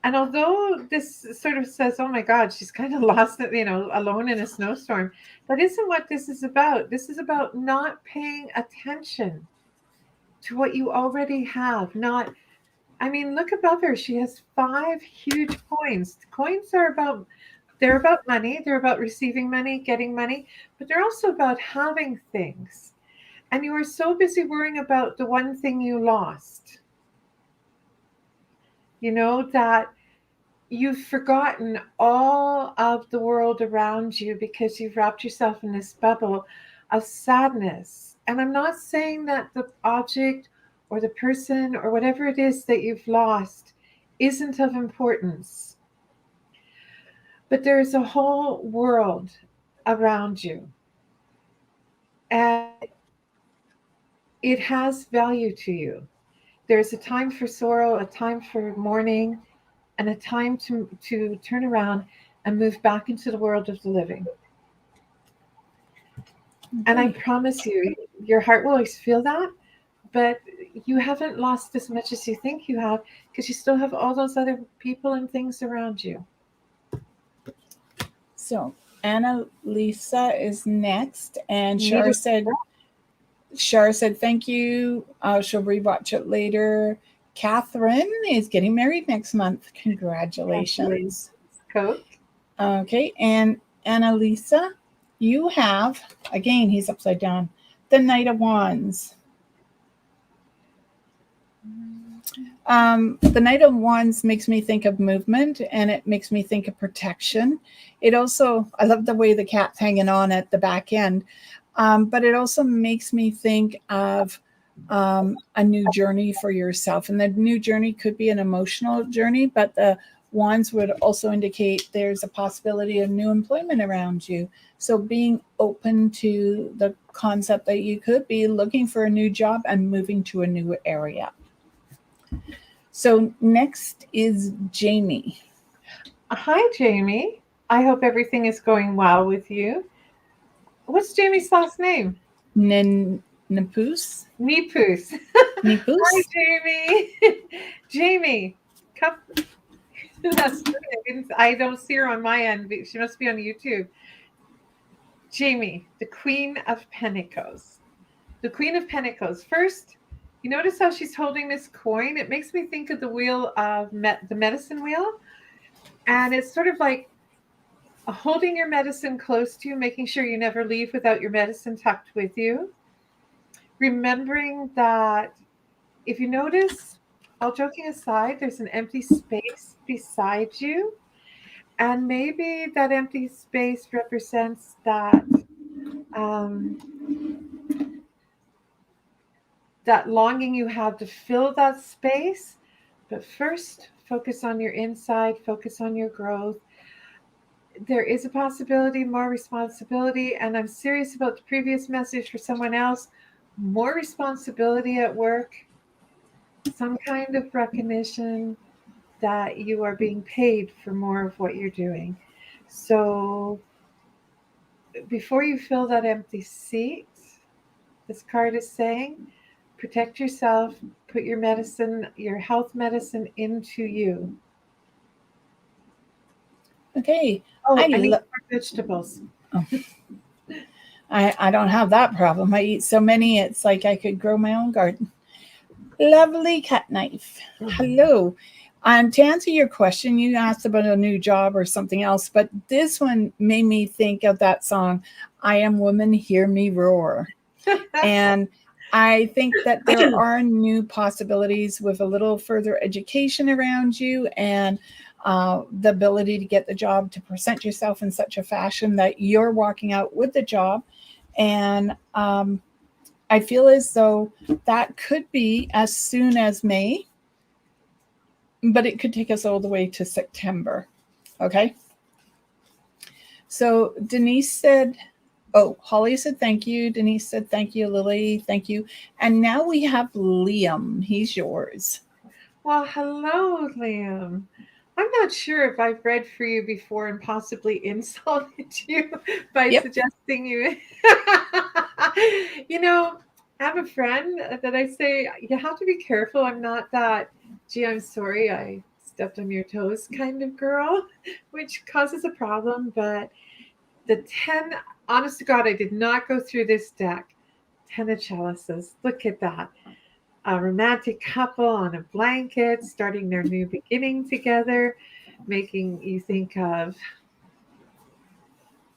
S2: And although this sort of says, oh my God, she's kind of lost it, alone in a snowstorm, that isn't what this is about. This is about not paying attention to what you already have. Look above her. She has 5 huge coins. Coins are about money. They're about receiving money, getting money, but they're also about having things. And you are so busy worrying about the one thing you lost, that you've forgotten all of the world around you because you've wrapped yourself in this bubble of sadness. And I'm not saying that the object or the person or whatever it is that you've lost isn't of importance. But there's a whole world around you. And it has value to you. There's a time for sorrow, a time for mourning, and a time to turn around and move back into the world of the living. Okay. And I promise you, your heart will always feel that, but you haven't lost as much as you think you have because you still have all those other people and things around you.
S1: So Anna Lisa is next, and Shar said, thank you. She'll rewatch it later. Catherine is getting married next month. Congratulations.
S2: Coke.
S1: Okay, and Annalisa, you have, again, he's upside down, the Knight of Wands. The Knight of Wands makes me think of movement, and it makes me think of protection. It also, I love the way the cat's hanging on at the back end, but it also makes me think of a new journey for yourself. And the new journey could be an emotional journey, but the wands would also indicate there's a possibility of new employment around you. So being open to the concept that you could be looking for a new job and moving to a new area. So next is Jamie.
S2: Hi, Jamie. I hope everything is going well with you. What's Jamie's last name?
S1: Nepus.
S2: Nepus.
S1: Nepus.
S2: Hi, Jamie. Jamie, come. That's funny. I don't see her on my end. She must be on YouTube. Jamie, the Queen of Pentacles. The Queen of Pentacles. First, you notice how she's holding this coin? It makes me think of the wheel of the medicine wheel. And it's sort of like holding your medicine close to you, making sure you never leave without your medicine tucked with you. Remembering that if you notice, all joking aside, there's an empty space beside you. And maybe that empty space represents that that longing you have to fill that space. But first, focus on your inside, focus on your growth. There is a possibility, more responsibility, and I'm serious about the previous message for someone else. More responsibility at work, some kind of recognition that you are being paid for more of what you're doing. So before you fill that empty seat, this card is saying, protect yourself, Put your medicine, your health medicine into you.
S1: Okay.
S2: Oh, I need more vegetables.
S1: Oh. I don't have that problem. I eat so many, it's like I could grow my own garden. Lovely cut knife. Hello. To answer your question, you asked about a new job or something else, but this one made me think of that song, I Am Woman, Hear Me Roar. And I think that there are new possibilities with a little further education around you and the ability to get the job, to present yourself in such a fashion that you're walking out with the job. And I feel as though that could be as soon as May, but it could take us all the way to September. Okay. So Denise said, oh, Holly said thank you. Denise said thank you. Lily, thank you. And now we have Liam. He's yours.
S2: Well, hello, Liam. I'm not sure if I've read for you before and possibly insulted you by suggesting you. You know, I have a friend that I say, you have to be careful. I'm not that, gee, I'm sorry I stepped on your toes kind of girl, which causes a problem. But the 10, honest to God, I did not go through this deck. 10 of chalices. Look at that. A romantic couple on a blanket, starting their new beginning together, making you think of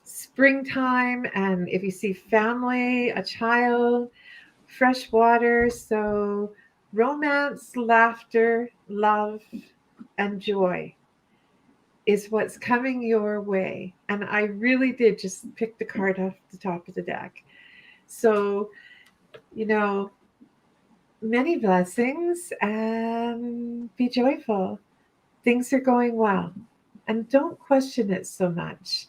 S2: springtime. And if you see family, a child, fresh water. So romance, laughter, love, and joy is what's coming your way. And I really did just pick the card off the top of the deck. So, you know, many blessings and be joyful. Things are going well. And don't question it so much.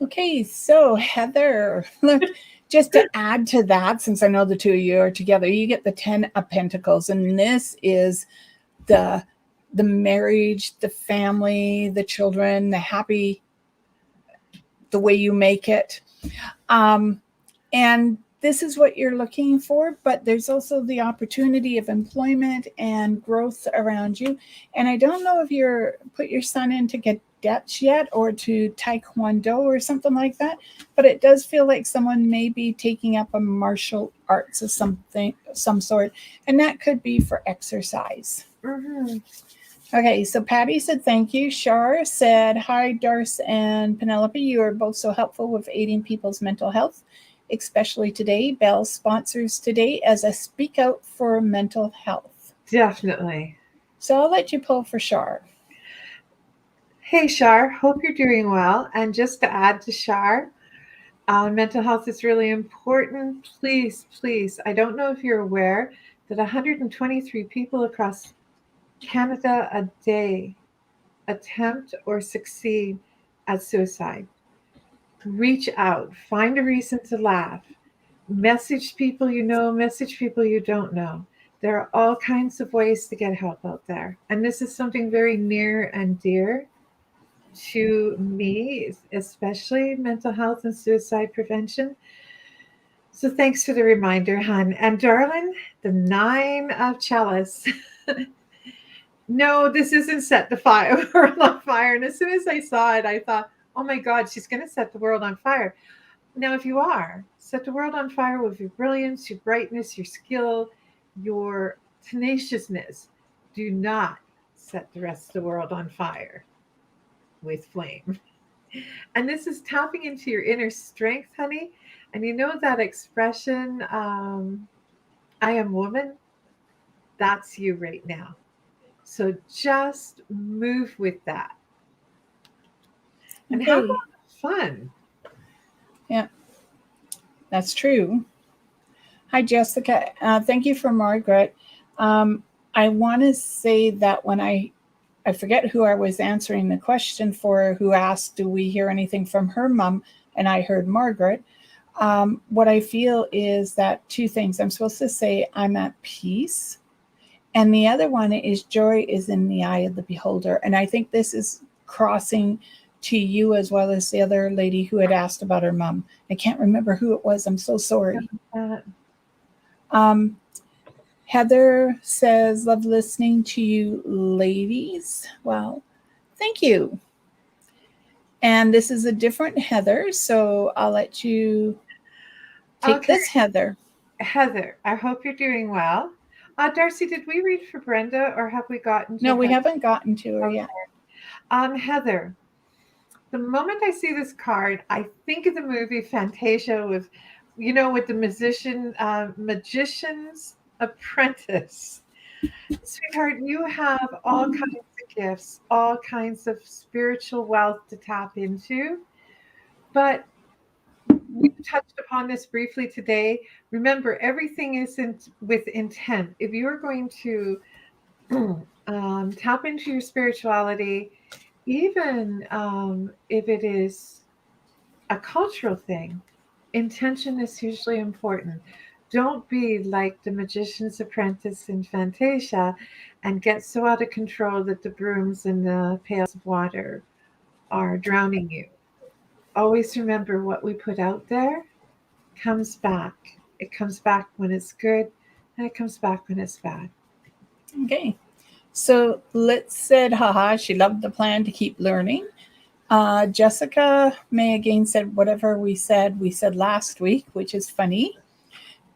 S1: Okay, so Heather, look, just to add to that, since I know the two of you are together, you get the 10 of Pentacles, and this is the marriage, the family, the children, the happy, the way you make it. And this is what you're looking for, but there's also the opportunity of employment and growth around you. And I don't know if you're put your son in to get cadets yet or to Taekwondo or something like that, but it does feel like someone may be taking up a martial arts of some sort, and that could be for exercise.
S2: Mm-hmm.
S1: Okay, so Patty said thank you. Shar said, hi, D'Arcy and Penelope. You are both so helpful with aiding people's mental health, especially today. Bell sponsors today as a speak out for mental health.
S2: Definitely.
S1: So I'll let you pull for Shar.
S2: Hey, Shar, hope you're doing well. And just to add to Shar, mental health is really important. Please, please, I don't know if you're aware that 123 people across Canada a day attempt or succeed at suicide. Reach out, find a reason to laugh, message people you know, message people you don't know. There are all kinds of ways to get help out there. And this is something very near and dear to me, especially mental health and suicide prevention. So thanks for the reminder, hon. And darling, the 9 of chalice. No, this isn't set the world on fire. And as soon as I saw it, I thought, oh my God, she's going to set the world on fire. Now, if you are, set the world on fire with your brilliance, your brightness, your skill, your tenaciousness. Do not set the rest of the world on fire with flame. And this is tapping into your inner strength, honey. And you know that expression, I am woman? That's you right now. So just move with that. And have fun.
S1: Yeah, that's true. Hi, Jessica. Thank you for Margaret. I want to say that when I forget who I was answering the question for, who asked, do we hear anything from her mom? And I heard Margaret. What I feel is that two things. I'm supposed to say I'm at peace. And the other one is joy is in the eye of the beholder. And I think this is crossing to you as well as the other lady who had asked about her mom. I can't remember who it was. I'm so sorry. Heather says, love listening to you ladies. Well, thank you. And this is a different Heather, so I'll let you take this, Heather.
S2: Heather, I hope you're doing well. D'Arcy, did we read for Brenda or have we gotten to
S1: No, we
S2: Heather?
S1: haven't gotten to her yet.
S2: Heather, the moment I see this card, I think of the movie Fantasia with, with the magician's apprentice. Sweetheart, you have all kinds of gifts, all kinds of spiritual wealth to tap into, but we touched upon this briefly today. Remember, everything is with intent. If you're going to tap into your spirituality, even if it is a cultural thing, intention is hugely important. Don't be like the magician's apprentice in Fantasia and get so out of control that the brooms and the pails of water are drowning you. Always remember what we put out there comes back. It comes back when it's good, and it comes back when it's bad.
S1: Okay. So Liz said, haha, she loved the plan to keep learning. Jessica May again said, whatever we said last week, which is funny.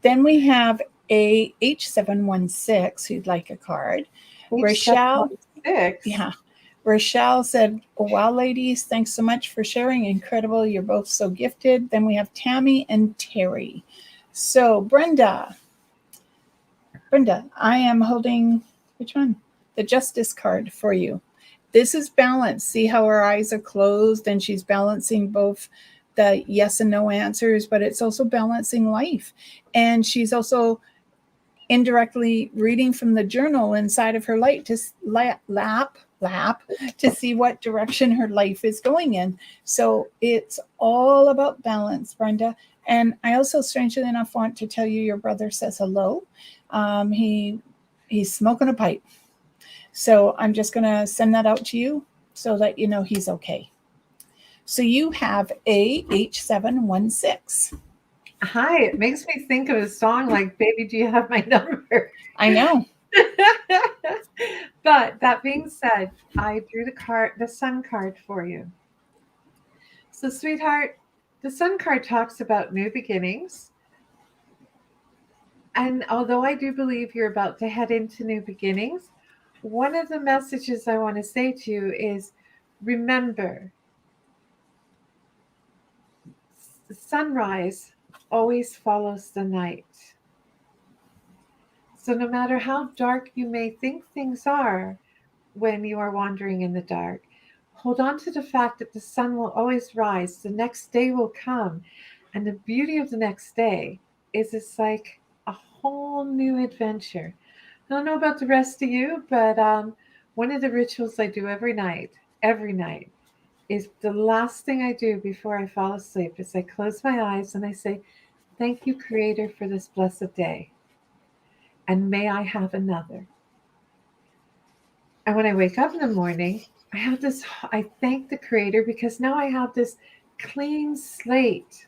S1: Then we have a H716 who'd like a card. Rochelle. Yeah. Rochelle said, oh, wow, ladies, thanks so much for sharing. Incredible. You're both so gifted. Then we have Tammy and Terry. So Brenda, I am holding, which one? The Justice card for you. This is balance. See how her eyes are closed and she's balancing both the yes and no answers, but it's also balancing life. And she's also indirectly reading from the journal inside of her light to lap to see what direction her life is going in. So it's all about balance, Brenda. And I also, strangely enough, want to tell you your brother says hello. He's smoking a pipe. So I'm just going to send that out to you so that you know he's okay. So you have a H716.
S2: Hi, it makes me think of a song like Baby, Do You Have My Number?
S1: I know.
S2: But that being said, I drew the Sun card for you. So, sweetheart, the Sun card talks about new beginnings. And although I do believe you're about to head into new beginnings, one of the messages I want to say to you is remember, the sunrise always follows the night. So no matter how dark you may think things are when you are wandering in the dark, hold on to the fact that the sun will always rise. The next day will come. And the beauty of the next day is it's like a whole new adventure. I don't know about the rest of you, but one of the rituals I do every night, is the last thing I do before I fall asleep is I close my eyes and I say, thank you, Creator, for this blessed day. And may I have another. And when I wake up in the morning, I thank the Creator because now I have this clean slate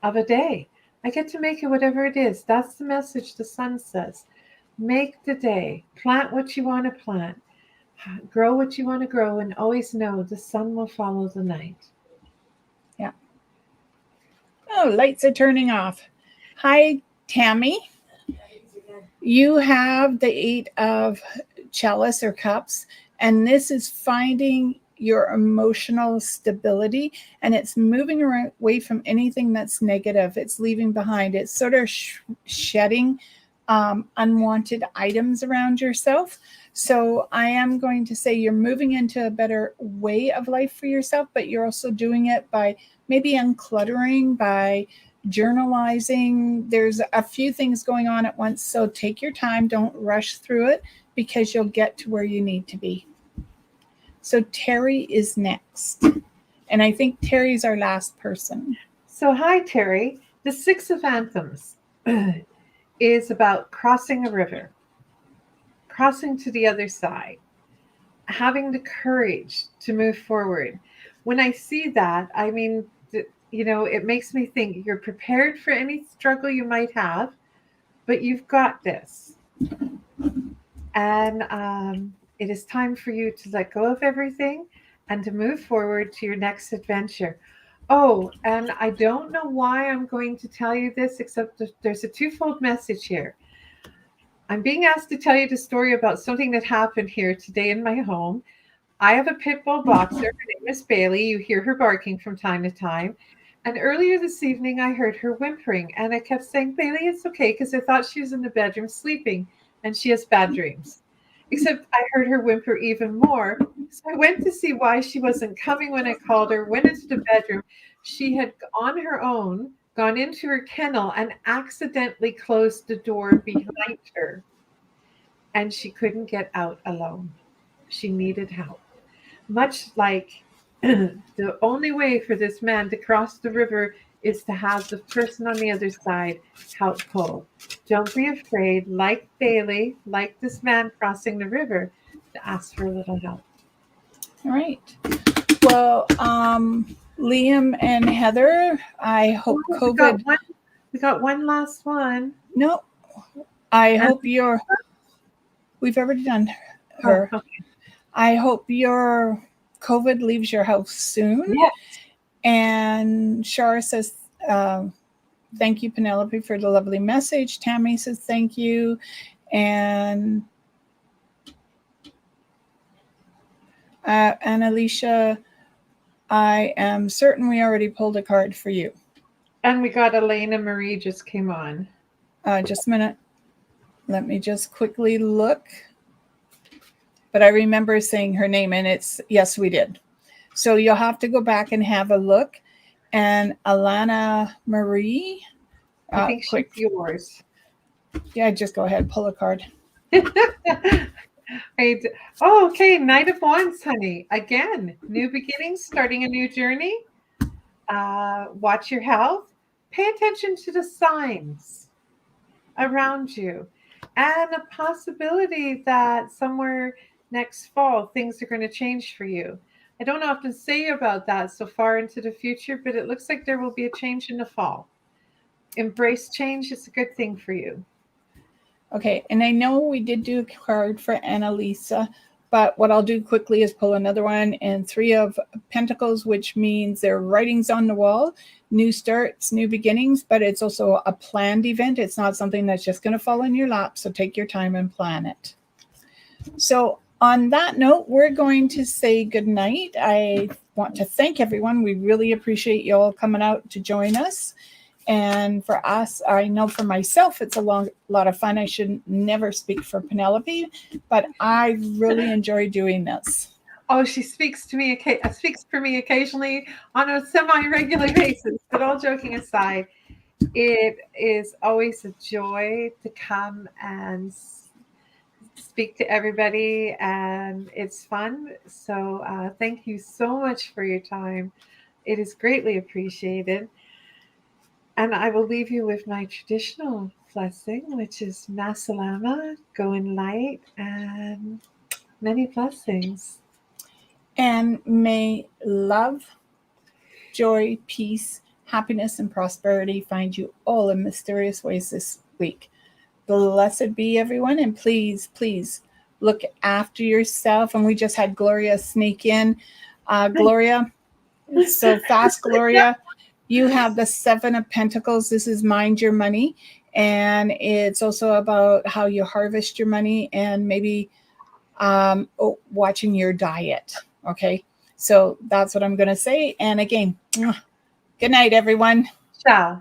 S2: of a day. I get to make it whatever it is. That's the message the sun says. Make the day. Plant what you want to plant. Grow what you want to grow, and always know the sun will follow the night.
S1: Yeah. Oh, lights are turning off. Hi, Tammy. You have the 8 of chalice or cups, and this is finding your emotional stability, and it's moving away from anything that's negative. It's leaving behind. It's sort of shedding unwanted items around yourself. So I am going to say you're moving into a better way of life for yourself, but you're also doing it by maybe uncluttering, by journalizing. There's a few things going on at once. So take your time. Don't rush through it because you'll get to where you need to be. So Terry is next. And I think Terry's our last person.
S2: So hi, Terry. The 6 of Anthems is about crossing a river, crossing to the other side, having the courage to move forward. When I see that, I mean, it makes me think you're prepared for any struggle you might have, but you've got this. And it is time for you to let go of everything and to move forward to your next adventure. Oh, and I don't know why I'm going to tell you this, except that there's a twofold message here. I'm being asked to tell you the story about something that happened here today in my home. I have a pit bull boxer. Her name is Bailey. You hear her barking from time to time. And earlier this evening, I heard her whimpering, and I kept saying, Bailey, it's okay, because I thought she was in the bedroom sleeping, and she has bad dreams. Except I heard her whimper even more. So I went to see why she wasn't coming when I called her, went into the bedroom. She had, on her own, gone into her kennel and accidentally closed the door behind her. And she couldn't get out alone. She needed help. Much like the only way for this man to cross the river is to have the person on the other side help pull. Don't be afraid, like Bailey, like this man crossing the river, to ask for a little help.
S1: All right. Well, Liam and Heather, I hope COVID.
S2: We got one last one.
S1: No, I hope you're. We've already done her.
S2: Oh, okay.
S1: I hope your COVID leaves your house soon.
S2: Yes.
S1: And Shara says, thank you, Penelope, for the lovely message. Tammy says, thank you. And Annalicia, I am certain we already pulled a card for you.
S2: And we got Elena Marie just came on.
S1: Just a minute. Let me just quickly look. But I remember saying her name, and it's, yes, we did. So you'll have to go back and have a look. And Alana Marie.
S2: I think she's yours.
S1: Yeah, just go ahead, pull a card.
S2: Oh, okay. Knight of Wands, honey. Again, new beginnings, starting a new journey. Watch your health. Pay attention to the signs around you. And a possibility that somewhere next fall, things are going to change for you. I don't often say about that so far into the future, but it looks like there will be a change in the fall. Embrace change. It's a good thing for you.
S1: Okay, and I know we did do a card for Annalisa, but what I'll do quickly is pull another one, and Three of Pentacles, which means there are writings on the wall, new starts, new beginnings, but it's also a planned event. It's not something that's just going to fall in your lap, so take your time and plan it. So on that note, we're going to say good night. I want to thank everyone. We really appreciate you all coming out to join us. And for us, I know for myself, it's a lot of fun. I should never speak for Penelope, but I really enjoy doing this.
S2: Oh, she speaks for me occasionally on a semi-regular basis. But all joking aside, it is always a joy to come and speak to everybody, and it's fun. So thank you so much for your time. It is greatly appreciated. And I will leave you with my traditional blessing, which is Masalama, go in light, and many blessings.
S1: And may love, joy, peace, happiness, and prosperity find you all in mysterious ways this week. Blessed be everyone, and please, please look after yourself. And we just had Gloria sneak in. Gloria, it's so fast, Gloria. You have the Seven of Pentacles. This is Mind Your Money. And it's also about how you harvest your money and maybe watching your diet. Okay. So that's what I'm going to say. And again, good night, everyone.
S2: Ciao.